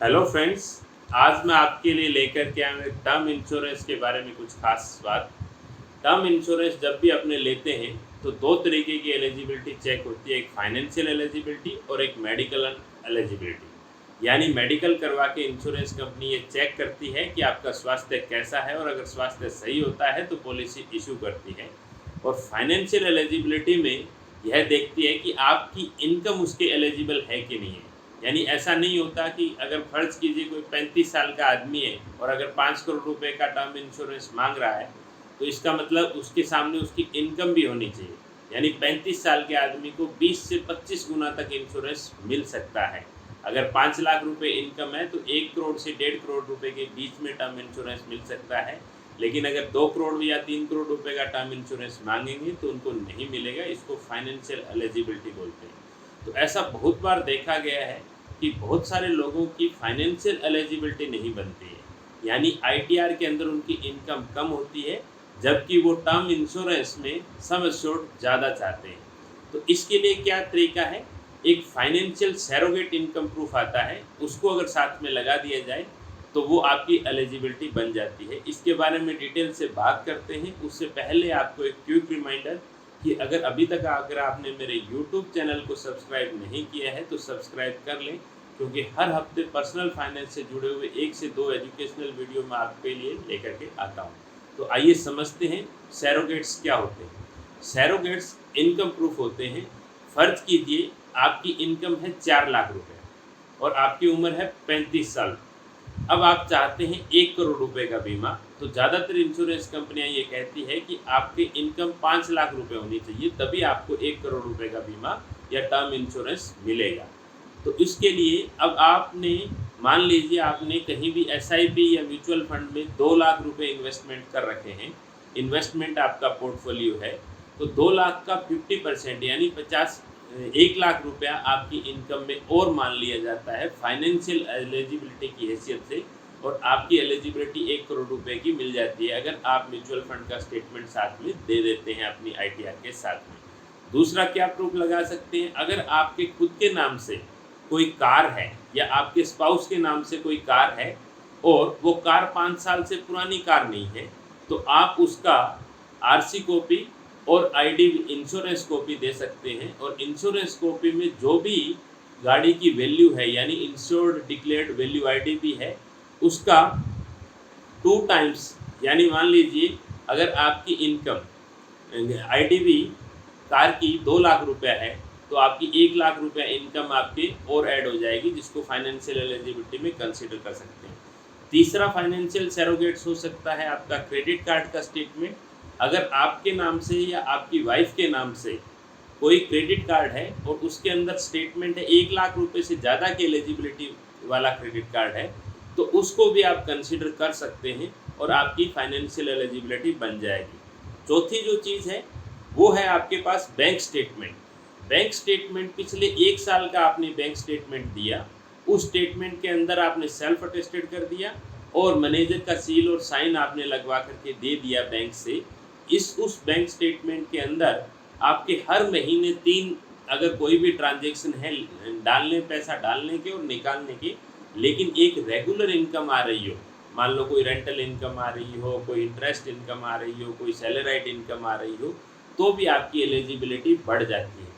Hello friends. आज मैं आपके लिए लेकर के आया हूं एक टर्म इंश्योरेंस के बारे में कुछ खास बात। टर्म इंश्योरेंस जब भी अपने लेते हैं तो दो तरीके की एलिजिबिलिटी चेक होती है, एक फाइनेंशियल एलिजिबिलिटी और एक मेडिकल एलिजिबिलिटी। यानी मेडिकल करवा के इंश्योरेंस कंपनी ये चेक करती है कि आपका स्वास्थ्य कैसा है, और अगर स्वास्थ्य सही होता है तो पॉलिसी इशू करती है। और फाइनेंशियल एलिजिबिलिटी में यह देखती है कि आपकी इनकम उसके एलिजिबल है कि नहीं है। यानी ऐसा नहीं होता कि अगर फ़र्ज़ कीजिए कोई 35 साल का आदमी है और अगर 5 करोड़ रुपए का टर्म इंश्योरेंस मांग रहा है, तो इसका मतलब उसके सामने उसकी इनकम भी होनी चाहिए। यानी 35 साल के आदमी को 20 से 25 गुना तक इंश्योरेंस मिल सकता है। अगर 5 लाख रुपए इनकम है तो 1 करोड़ से 1.5 करोड़ रुपए के बीच में टर्म इंश्योरेंस मिल सकता है। लेकिन अगर 2 करोड़ या 3 करोड़ रुपए का टर्म इंश्योरेंस मांगेंगे तो उनको नहीं मिलेगा। इसको फाइनेंशियल एलिजिबिलिटी बोलते हैं। तो ऐसा बहुत बार देखा गया है कि बहुत सारे लोगों की फाइनेंशियल एलिजिबिलिटी नहीं बनती है। यानी आईटीआर के अंदर उनकी इनकम कम होती है, जबकि वो टर्म इंश्योरेंस में सम एश्योर्ड ज़्यादा चाहते हैं। तो इसके लिए क्या तरीका है, एक फाइनेंशियल सैरोगेट इनकम प्रूफ आता है, उसको अगर साथ में लगा दिया जाए तो वो आपकी एलिजिबिलिटी बन जाती है। इसके बारे में डिटेल से बात करते हैं। उससे पहले आपको एक क्विक रिमाइंडर कि अगर अभी तक अगर आपने मेरे यूट्यूब चैनल को सब्सक्राइब नहीं किया है तो सब्सक्राइब कर लें, क्योंकि हर हफ्ते पर्सनल फाइनेंस से जुड़े हुए 1 से 2 एजुकेशनल वीडियो मैं आपके लिए लेकर के आता हूँ। तो आइए समझते हैं सैरोगेट्स क्या होते हैं। सैरोगेट्स इनकम प्रूफ होते हैं। फ़र्ज कीजिए आपकी इनकम है 4 लाख रुपए और आपकी उम्र है 35 साल। अब आप चाहते हैं 1 करोड़ रुपए का बीमा, तो ज़्यादातर इंश्योरेंस कंपनियां ये कहती है कि आपकी इनकम 5 लाख रुपए होनी चाहिए, तभी आपको 1 करोड़ रुपए का बीमा या टर्म इंश्योरेंस मिलेगा। तो इसके लिए अब आपने मान लीजिए आपने कहीं भी एसआईपी या म्यूचुअल फंड में 2 लाख रुपए इन्वेस्टमेंट कर रखे हैं, इन्वेस्टमेंट आपका पोर्टफोलियो है, तो 2 लाख का 50% यानी 1 लाख रुपया आपकी इनकम में और मान लिया जाता है फाइनेंशियल एलिजिबिलिटी की हैसियत से, और आपकी एलिजिबिलिटी 1 करोड़ रुपए की मिल जाती है अगर आप म्यूचुअल फंड का स्टेटमेंट साथ में दे देते हैं अपनी आईटीआर के साथ में। दूसरा क्या प्रूफ लगा सकते हैं, अगर आपके खुद के नाम से कोई कार है या आपके स्पाउस के नाम से कोई कार है और वो कार 5 साल से पुरानी कार नहीं है, तो आप उसका आरसी कॉपी और आईडी इंश्योरेंस कॉपी दे सकते हैं। और इंश्योरेंस कॉपी में जो भी गाड़ी की वैल्यू है, यानी इंश्योर्ड डिक्लेयर्ड वैल्यू आईडी भी है, उसका 2 टाइम्स, यानी मान लीजिए अगर आपकी इनकम आईडीवी कार की 2 लाख रुपया है तो आपकी 1 लाख रुपया इनकम आपके और ऐड हो जाएगी, जिसको फाइनेंशियल एलिजिबिलिटी में कंसीडर कर सकते हैं। तीसरा फाइनेंशियल सैरोगेट्स हो सकता है आपका क्रेडिट कार्ड का स्टेटमेंट। अगर आपके नाम से या आपकी वाइफ के नाम से कोई क्रेडिट कार्ड है और उसके अंदर स्टेटमेंट है 1 लाख रुपए से ज़्यादा की एलिजिबिलिटी वाला क्रेडिट कार्ड है, तो उसको भी आप कंसीडर कर सकते हैं और आपकी फाइनेंशियल एलिजिबिलिटी बन जाएगी। चौथी जो चीज़ है वो है आपके पास बैंक स्टेटमेंट। बैंक स्टेटमेंट पिछले 1 साल का आपने बैंक स्टेटमेंट दिया, उस स्टेटमेंट के अंदर आपने सेल्फ अटेस्टेड कर दिया और मैनेजर का सील और साइन आपने लगवा करके दे दिया बैंक से। उस बैंक स्टेटमेंट के अंदर आपके हर महीने 3 अगर कोई भी ट्रांजैक्शन है पैसा डालने के और निकालने के, लेकिन एक रेगुलर इनकम आ रही हो, मान लो कोई रेंटल इनकम आ रही हो, कोई इंटरेस्ट इनकम आ रही हो, कोई सैलराइड इनकम आ रही हो, तो भी आपकी एलिजिबिलिटी बढ़ जाती है।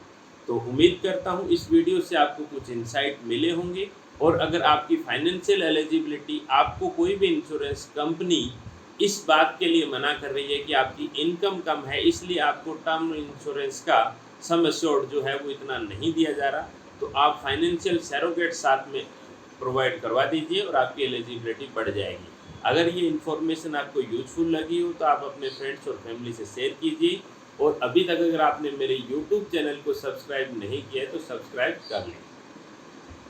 तो उम्मीद करता हूँ इस वीडियो से आपको कुछ इंसाइट मिले होंगे। और अगर आपकी फाइनेंशियल एलिजिबिलिटी, आपको कोई भी इंश्योरेंस कंपनी इस बात के लिए मना कर रही है कि आपकी इनकम कम है इसलिए आपको टर्म इंश्योरेंस का सम एश्योर्ड जो है वो इतना नहीं दिया जा रहा, तो आप फाइनेंशियल सैरोगेट साथ में प्रोवाइड करवा दीजिए और आपकी एलिजिबिलिटी बढ़ जाएगी। अगर ये इन्फॉर्मेशन आपको यूजफुल लगी हो तो आप अपने फ्रेंड्स और फैमिली से शेयर कीजिए। और अभी तक अगर आपने मेरे यूट्यूब चैनल को सब्सक्राइब नहीं किया है तो सब्सक्राइब कर लें।